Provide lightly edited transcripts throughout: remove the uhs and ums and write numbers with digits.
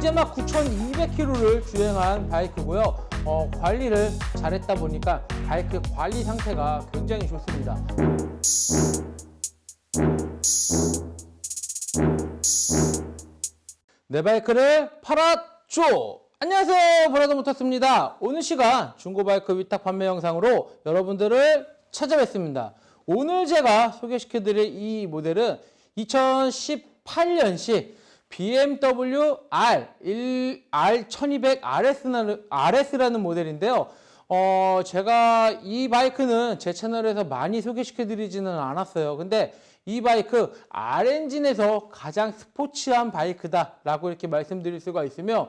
이제 막 9,200km를 주행한 바이크고요. 관리를 잘했다 보니까 바이크 관리 상태가 굉장히 좋습니다. 내 바이크를 팔았죠. 안녕하세요, 브라더모터스입니다. 오늘 시간 중고바이크 위탁 판매 영상으로 여러분들을 찾아뵙습니다. 오늘 제가 소개시켜드릴 이 모델은 2018년식 BMW R1200RS라는 모델인데요. 제가 이 바이크는 제 채널에서 많이 소개시켜드리지는 않았어요. 근데 이 바이크 R엔진에서 가장 스포츠한 바이크다라고 이렇게 말씀드릴 수가 있으며,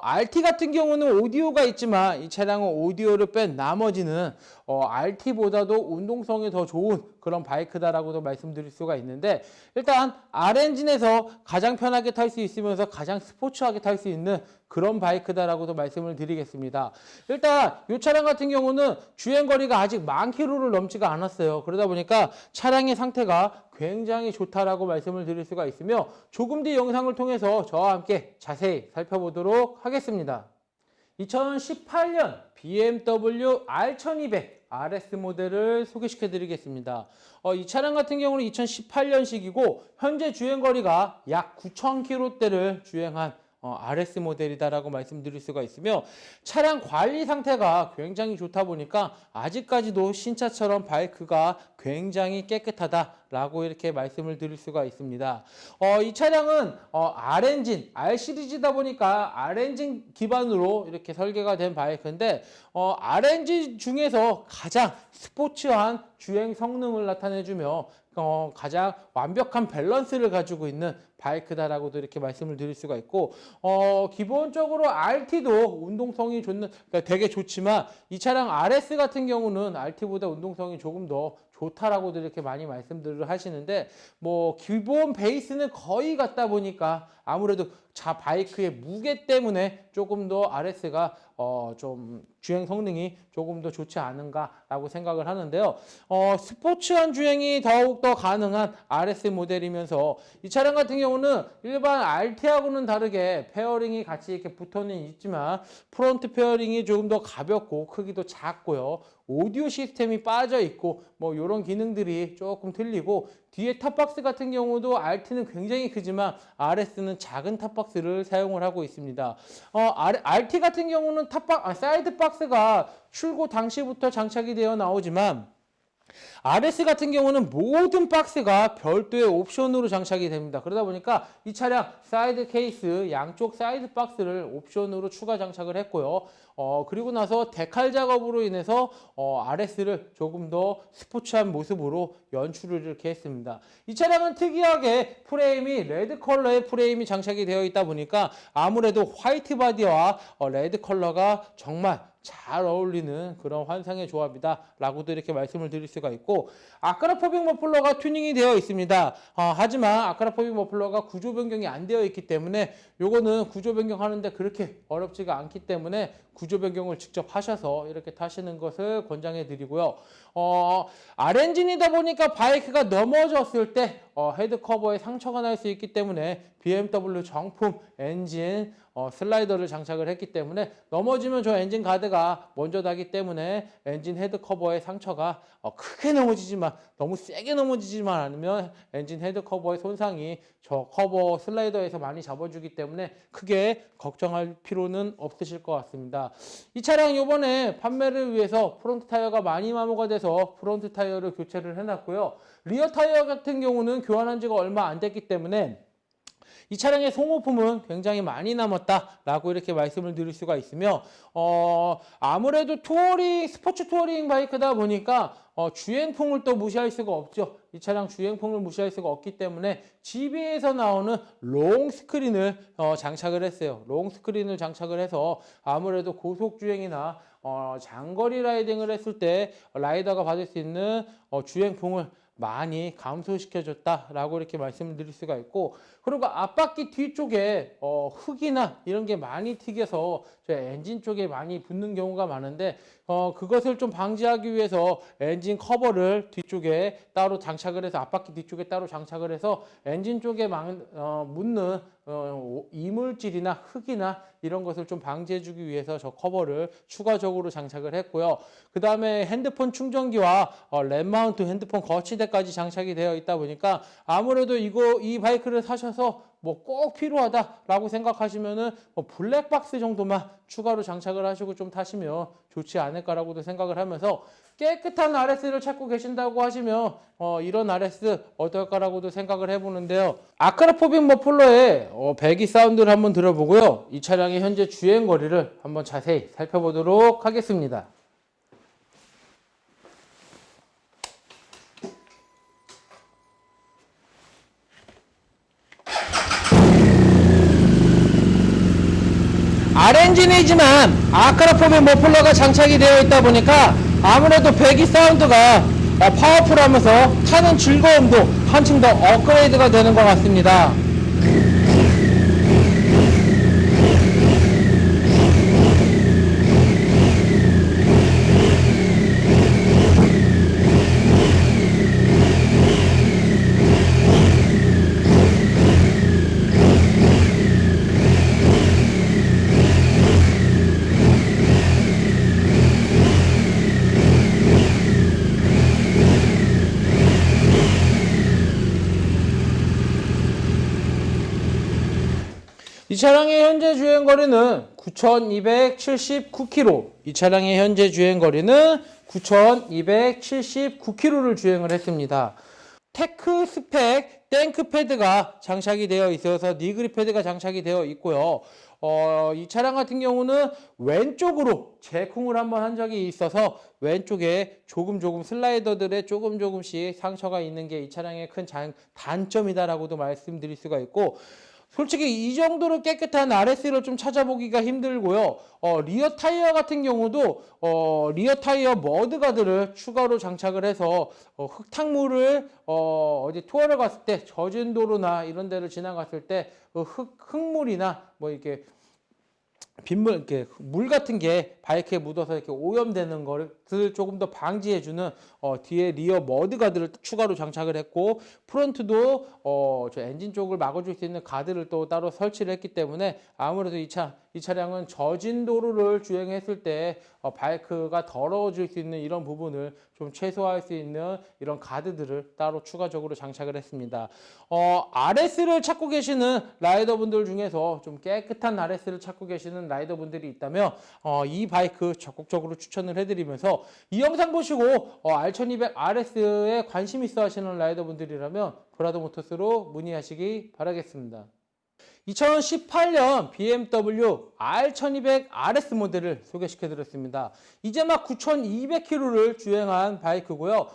RT 같은 경우는 오디오가 있지만 이 차량은 오디오를 뺀 나머지는 RT보다도 운동성이 더 좋은 그런 바이크다라고도 말씀드릴 수가 있는데, 일단 R엔진에서 가장 편하게 탈 수 있으면서 가장 스포츠하게 탈 수 있는 그런 바이크다라고도 말씀을 드리겠습니다. 일단 이 차량 같은 경우는 주행거리가 아직 10,000km를 넘지가 않았어요. 그러다 보니까 차량의 상태가 굉장히 좋다라고 말씀을 드릴 수가 있으며, 조금 뒤 영상을 통해서 저와 함께 자세히 살펴보도록 하겠습니다. 2018년 BMW R1200 RS 모델을 소개시켜 드리겠습니다. 이 차량 같은 경우는 2018년식이고 현재 주행거리가 약 9,000km대를 주행한 RS 모델이다라고 말씀드릴 수가 있으며, 차량 관리 상태가 굉장히 좋다 보니까 아직까지도 신차처럼 바이크가 굉장히 깨끗하다라고 이렇게 말씀을 드릴 수가 있습니다. 이 차량은 R엔진, R 시리즈다 보니까 R엔진 기반으로 이렇게 설계가 된 바이크인데, R엔진 중에서 가장 스포츠한 주행 성능을 나타내주며 가장 완벽한 밸런스를 가지고 있는 바이크다라고도 이렇게 말씀을 드릴 수가 있고, 기본적으로 RT도 운동성이 그러니까 되게 좋지만 이 차량 RS 같은 경우는 RT보다 운동성이 조금 더 좋다라고도 이렇게 많이 말씀들을 하시는데, 뭐 기본 베이스는 거의 같다 보니까 아무래도 바이크의 무게 때문에 조금 더 RS가 좀 주행 성능이 조금 더 좋지 않은가라고 생각을 하는데요. 스포츠한 주행이 더욱더 가능한 RS 모델이면서 이 차량 같은 경우는 일반 RT하고는 다르게 페어링이 같이 이렇게 붙어는 있지만 프론트 페어링이 조금 더 가볍고 크기도 작고요. 오디오 시스템이 빠져 있고 뭐 이런 기능들이 조금 틀리고, 뒤에 탑박스 같은 경우도 RT는 굉장히 크지만 RS는 작은 탑박스를 사용을 하고 있습니다. RT 같은 경우는 사이드 박스가 출고 당시부터 장착이 되어 나오지만 RS 같은 경우는 모든 박스가 별도의 옵션으로 장착이 됩니다. 그러다 보니까 이 차량 사이드 케이스 양쪽 사이드 박스를 옵션으로 추가 장착을 했고요. 그리고 나서 데칼 작업으로 인해서 RS를 조금 더 스포츠한 모습으로 연출을 이렇게 했습니다. 이 차량은 특이하게 프레임이 레드 컬러의 프레임이 장착이 되어 있다 보니까 아무래도 화이트 바디와 레드 컬러가 정말 잘 어울리는 그런 환상의 조합이다 라고도 이렇게 말씀을 드릴 수가 있고, 아크라포빅 머플러가 튜닝이 되어 있습니다. 하지만 아크라포빅 머플러가 구조 변경이 안 되어 있기 때문에 요거는 구조 변경하는데 그렇게 어렵지가 않기 때문에 구조 변경을 직접 하셔서 이렇게 타시는 것을 권장해 드리고요. R엔진이다 보니까 바이크가 넘어졌을 때 헤드 커버에 상처가 날 수 있기 때문에 BMW 정품 엔진 슬라이더를 장착을 했기 때문에 넘어지면 저 엔진 가드가 먼저 닿기 때문에 엔진 헤드 커버에 상처가 크게 넘어지지만 너무 세게 넘어지지만 않으면 엔진 헤드 커버의 손상이 저 커버 슬라이더에서 많이 잡아주기 때문에 크게 걱정할 필요는 없으실 것 같습니다. 이 차량 이번에 판매를 위해서 프론트 타이어가 많이 마모가 돼서 프론트 타이어를 교체를 해놨고요. 리어 타이어 같은 경우는 교환한 지가 얼마 안 됐기 때문에 이 차량의 소모품은 굉장히 많이 남았다라고 이렇게 말씀을 드릴 수가 있으며, 아무래도 스포츠 투어링 바이크다 보니까 주행풍을 또 무시할 수가 없죠. 이 차량 주행풍을 무시할 수가 없기 때문에 GB에서 나오는 롱 스크린을 장착을 했어요. 롱 스크린을 장착을 해서 아무래도 고속 주행이나 장거리 라이딩을 했을 때 라이더가 받을 수 있는 주행풍을 많이 감소시켜줬다라고 이렇게 말씀을 드릴 수가 있고, 그리고 앞바퀴 뒤쪽에 흙이나 이런 게 많이 튀겨서 저 엔진 쪽에 많이 붙는 경우가 많은데, 그것을 좀 방지하기 위해서 엔진 커버를 뒤쪽에 따로 장착을 해서 앞바퀴 뒤쪽에 따로 장착을 해서 엔진 쪽에 묻는 이물질이나 흙이나 이런 것을 좀 방지해주기 위해서 저 커버를 추가적으로 장착을 했고요. 그 다음에 핸드폰 충전기와 램 마운트 핸드폰 거치대까지 장착이 되어 있다 보니까 아무래도 이 바이크를 사셔서 뭐 꼭 필요하다라고 생각하시면은 블랙박스 정도만 추가로 장착을 하시고 좀 타시면 좋지 않을까라고도 생각을 하면서 깨끗한 RS를 찾고 계신다고 하시면 이런 RS 어떨까라고도 생각을 해보는데요. 아크라포빅 머플러의 배기 사운드를 한번 들어보고요. 이 차량의 현재 주행 거리를 한번 자세히 살펴보도록 하겠습니다. R엔진이지만 아크라포빅 머플러가 장착이 되어 있다 보니까 아무래도 배기 사운드가 파워풀하면서 타는 즐거움도 한층 더 업그레이드가 되는 것 같습니다. 이 차량의 현재 주행거리는 9,279km. 이 차량의 현재 주행거리는 9,279km를 주행을 했습니다. 테크 스펙 탱크 패드가 장착이 되어 있어서 니그립 패드가 장착이 되어 있고요. 이 차량 같은 경우는 왼쪽으로 재콩을 한번 한 적이 있어서 왼쪽에 조금 슬라이더들에 조금씩 상처가 있는 게 이 차량의 큰 단점이다라고도 말씀드릴 수가 있고, 솔직히 이 정도로 깨끗한 RS를 좀 찾아보기가 힘들고요. 리어 타이어 같은 경우도 리어 타이어 머드가드를 추가로 장착을 해서 흙탕물을 어디 투어를 갔을 때 젖은 도로나 이런 데를 지나갔을 때 흙물이나 뭐 이렇게 빗물, 이렇게 물 같은 게 바이크에 묻어서 이렇게 오염되는 것을 조금 더 방지해주는 뒤에 리어 머드가드를 추가로 장착을 했고, 프론트도 저 엔진 쪽을 막아줄 수 있는 가드를 또 따로 설치를 했기 때문에 아무래도 이 차량은 젖은 도로를 주행했을 때 바이크가 더러워질 수 있는 이런 부분을 좀 최소화할 수 있는 이런 가드들을 따로 추가적으로 장착을 했습니다. RS를 찾고 계시는 라이더분들 중에서 좀 깨끗한 RS를 찾고 계시는 라이더분들이 있다면 이 바이크 적극적으로 추천을 해드리면서, 이 영상 보시고 R1200 RS에 관심 있어 하시는 라이더분들이라면 브라더 모터스로 문의하시기 바라겠습니다. 2018년 BMW R1200 RS 모델을 소개시켜 드렸습니다. 이제 막 9,200km를 주행한 바이크고요.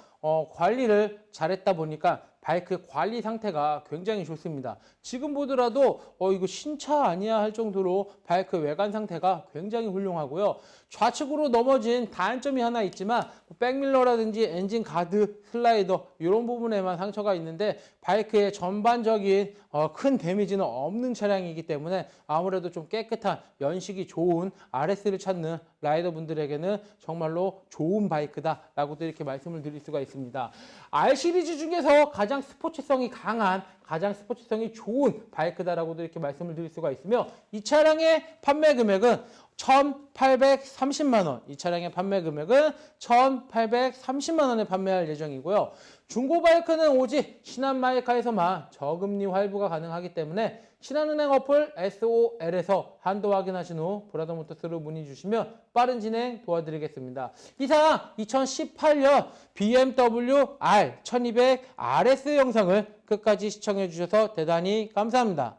관리를 잘했다 보니까 바이크 관리 상태가 굉장히 좋습니다. 지금 보더라도 이거 신차 아니야 할 정도로 바이크 외관 상태가 굉장히 훌륭하고요. 좌측으로 넘어진 단점이 하나 있지만 백밀러라든지 엔진 가드, 슬라이더 이런 부분에만 상처가 있는데 바이크의 전반적인 큰 데미지는 없는 차량이기 때문에 아무래도 좀 깨끗한 연식이 좋은 RS를 찾는 라이더분들에게는 정말로 좋은 바이크다라고도 이렇게 말씀을 드릴 수가 있습니다. R 시리즈 중에서 가장 스포츠성이 강한, 가장 스포츠성이 좋은 바이크다라고도 이렇게 말씀을 드릴 수가 있으며, 이 차량의 판매 금액은 1,830만 원, 이 차량의 판매 금액은 1,830만 원에 판매할 예정이고요. 중고 바이크는 오직 신한마이카에서만 저금리 할부가 가능하기 때문에 신한은행 어플 SOL에서 한도 확인하신 후 브라더 모터스로 문의 주시면 빠른 진행 도와드리겠습니다. 이상 2018년 BMW R1200 RS 영상을 끝까지 시청해 주셔서 대단히 감사합니다.